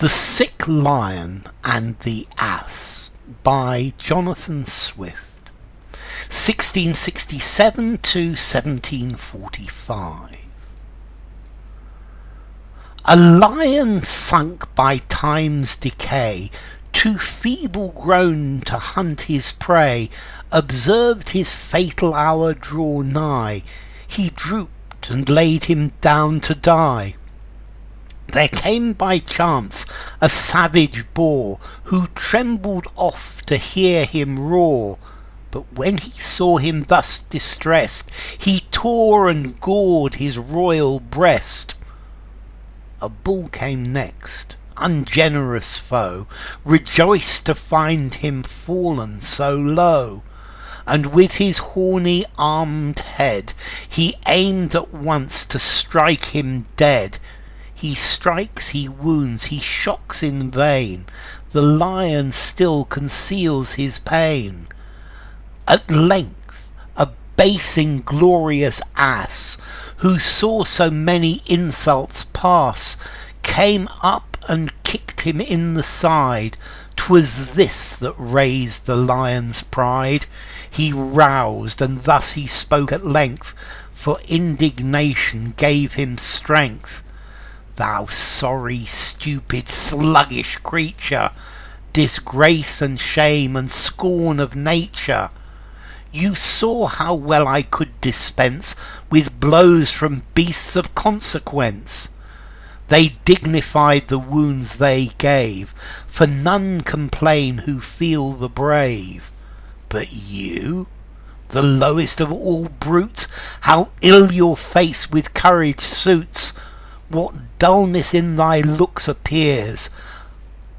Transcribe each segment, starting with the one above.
The Sick Lion and the Ass by Jonathan Swift, 1667 to 1745. A lion sunk by time's decay, too feeble grown to hunt his prey, observed his fatal hour draw nigh. He drooped and laid him down to die. There came by chance a savage boar, who trembled off to hear him roar. But when he saw him thus distressed, he tore and gored his royal breast. A bull came next, unge'rous foe, rejoiced to find him fallen so low. And with his horny-armed head, he aimed at once to strike him dead. He strikes, he wounds, he shocks in vain. The lion still conceals his pain. At length, a base inglorious ass, who saw so many insults pass, came up and kicked him in the side. 'Twas this that raised the lion's pride. He roused, and thus he spoke at length, for indignation gave him strength. Thou sorry, stupid, sluggish creature, disgrace and shame and scorn of nature! You saw how well I could dispense with blows from beasts of consequence. They dignified the wounds they gave, for none complain who feel the brave. But you, the lowest of all brutes, how ill your face with courage suits! What dullness in thy looks appears!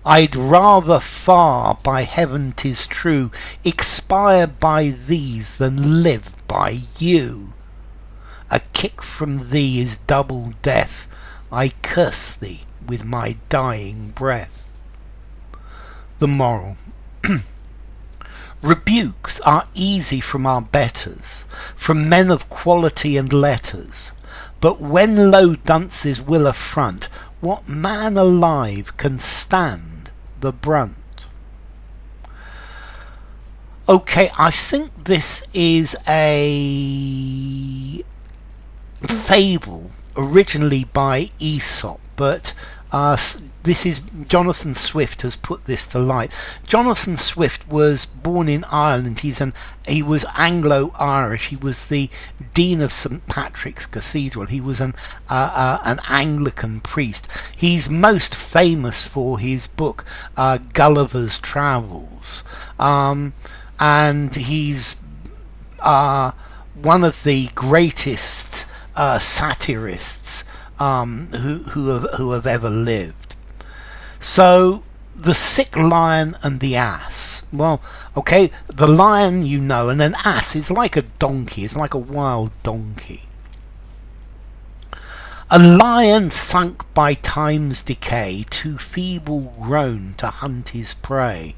I'd rather far, by heaven 'tis true, expire by these than live by you. A kick from thee is double death. I curse thee with my dying breath. The moral. Rebukes are easy from our betters, from men of quality and letters. But when low dunces will affront, what man alive can stand the brunt? Okay, I think this is a fable originally by Aesop, but this is Jonathan Swift has put this to light. Jonathan Swift was born in Ireland. He was Anglo-Irish. He was the Dean of St Patrick's Cathedral. He was an Anglican priest. He's most famous for his book Gulliver's Travels, and he's one of the greatest satirists who have ever lived. So the sick lion and the ass. Well, okay, the lion you know, and an ass is like a donkey. It's like a wild donkey. A lion sunk by time's decay, too feeble grown to hunt his prey.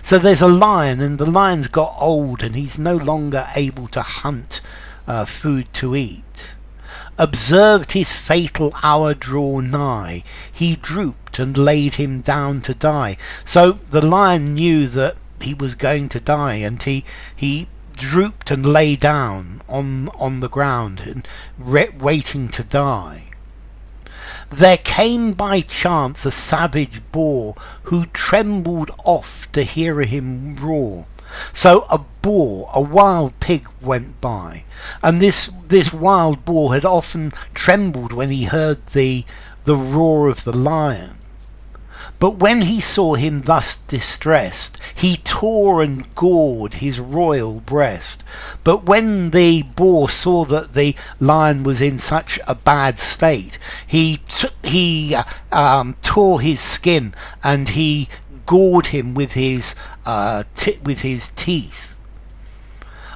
So there's a lion, and the lion's got old, and he's no longer able to hunt food to eat. Observed his fatal hour draw nigh. He drooped and laid him down to die. So the lion knew that he was going to die, and he drooped and lay down on the ground and waiting to die. There came by chance a savage boar, who trembled off to hear him roar. So a boar, a wild pig, went by, and this wild boar had often trembled when he heard the roar of the lion. But when he saw him thus distressed, he tore and gored his royal breast. But when the boar saw that the lion was in such a bad state, he tore his skin, and he gored him with his teeth.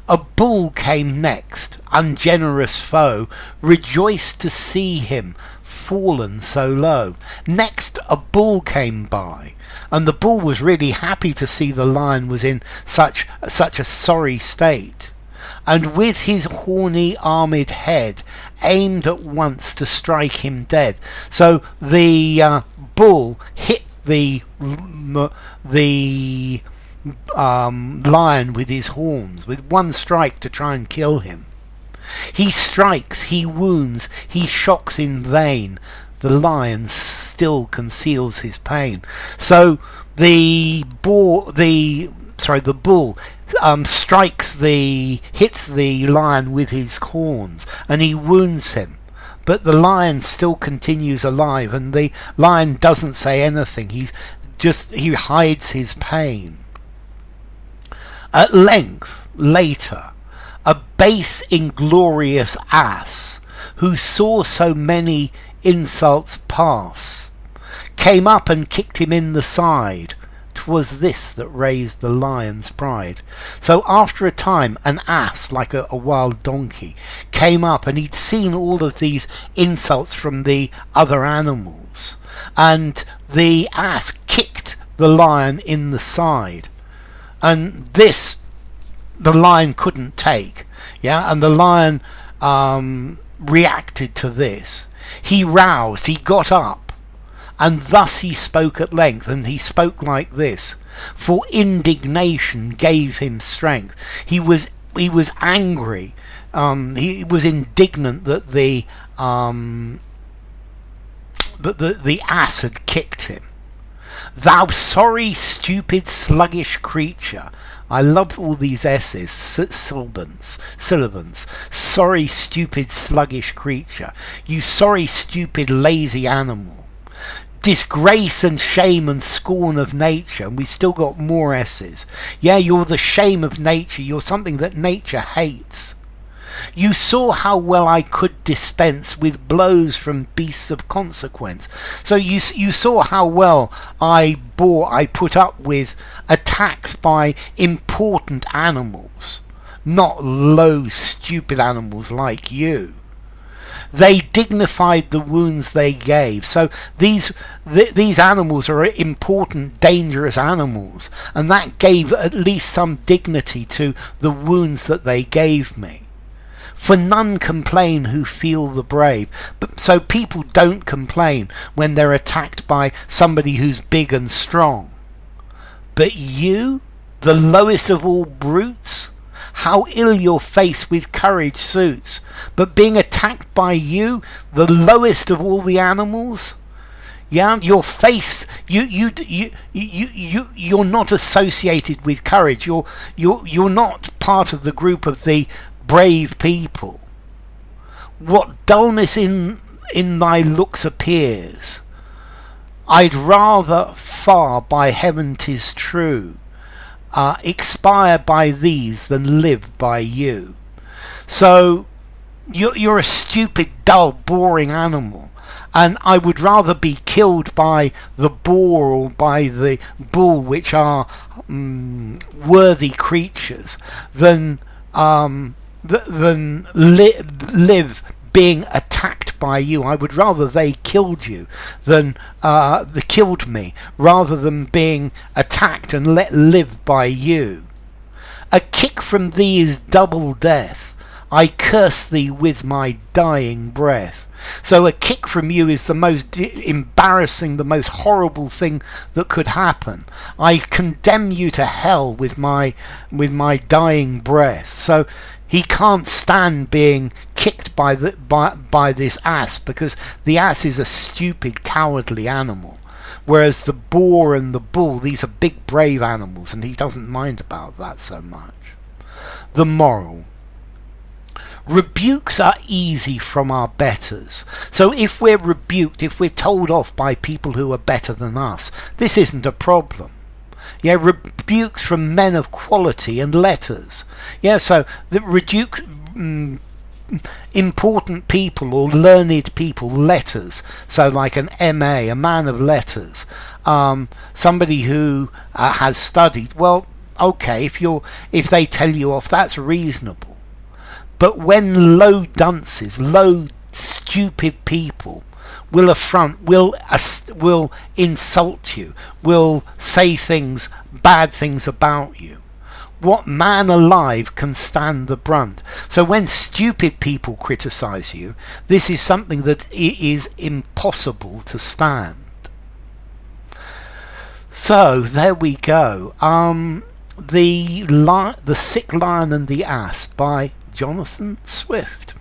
A bull came next, unge'rous foe, rejoiced to see him fallen so low. Next a bull came by, and the bull was really happy to see the lion was in such a sorry state, and with his horny-armed head aimed at once to strike him dead. So the bull hit the lion with his horns, with one strike to try and kill him. He strikes, he wounds, he shocks in vain. The lion still conceals his pain. So the bull hits the lion with his horns, and he wounds him. But the lion still continues alive, and the lion doesn't say anything. He hides his pain. At length, later, a base inglorious ass, who saw so many insults pass, came up and kicked him in the side. 'Twas this that raised the lion's pride. So after a time, an ass, like a wild donkey, came up, and he'd seen all of these insults from the other animals, and the ass kicked the lion in the side. And this the lion couldn't take, and the lion reacted to this. He roused, he got up, and thus he spoke at length, and he spoke like this: for indignation gave him strength. He was angry, he was indignant that the ass had kicked him. Thou sorry, stupid, sluggish creature. I love all these S's, syllabants. Sorry, stupid, sluggish creature. You sorry, stupid, lazy animal. Disgrace and shame and scorn of nature. And we've still got more S's. Yeah, you're the shame of nature. You're something that nature hates. You saw how well I could dispense with blows from beasts of consequence. So you saw how well I put up with attacks by important animals, not low, stupid animals like you. They dignified the wounds they gave. So these animals are important, dangerous animals, and that gave at least some dignity to the wounds that they gave me. For none complain who feel the brave. So people don't complain when they're attacked by somebody who's big and strong. But you, the lowest of all brutes, how ill your face with courage suits. But being attacked by you, the lowest of all the animals, your face, you're not associated with courage. You're not part of the group of the brave people. What dullness in thy looks appears. I'd rather far, by heaven 'tis true, expire by these than live by you. So you're a stupid, dull, boring animal, and I would rather be killed by the boar or by the bull, which are worthy creatures, than live being attacked by you. I would rather they killed you than killed me, rather than being attacked and let live by you. A kick from thee is double death. I curse thee with my dying breath. So a kick from you is the most embarrassing, the most horrible thing that could happen. I condemn you to hell with my dying breath. So he can't stand being kicked by this ass, because the ass is a stupid, cowardly animal, whereas the boar and the bull, these are big, brave animals, and he doesn't mind about that so much. The moral: rebukes are easy from our betters. So if we're rebuked, if we're told off by people who are better than us, this isn't a problem. Rebukes from men of quality and letters. So the rebukes important people or learned people, letters. So like an MA, a man of letters, somebody who has studied. Well, okay, if they tell you off, that's reasonable. But when low dunces, low stupid people will affront, will insult you, will say things, bad things about you, what man alive can stand the brunt? So when stupid people criticize you, this is something that is impossible to stand. So there we go. The Sick Lion and the Ass by Jonathan Swift.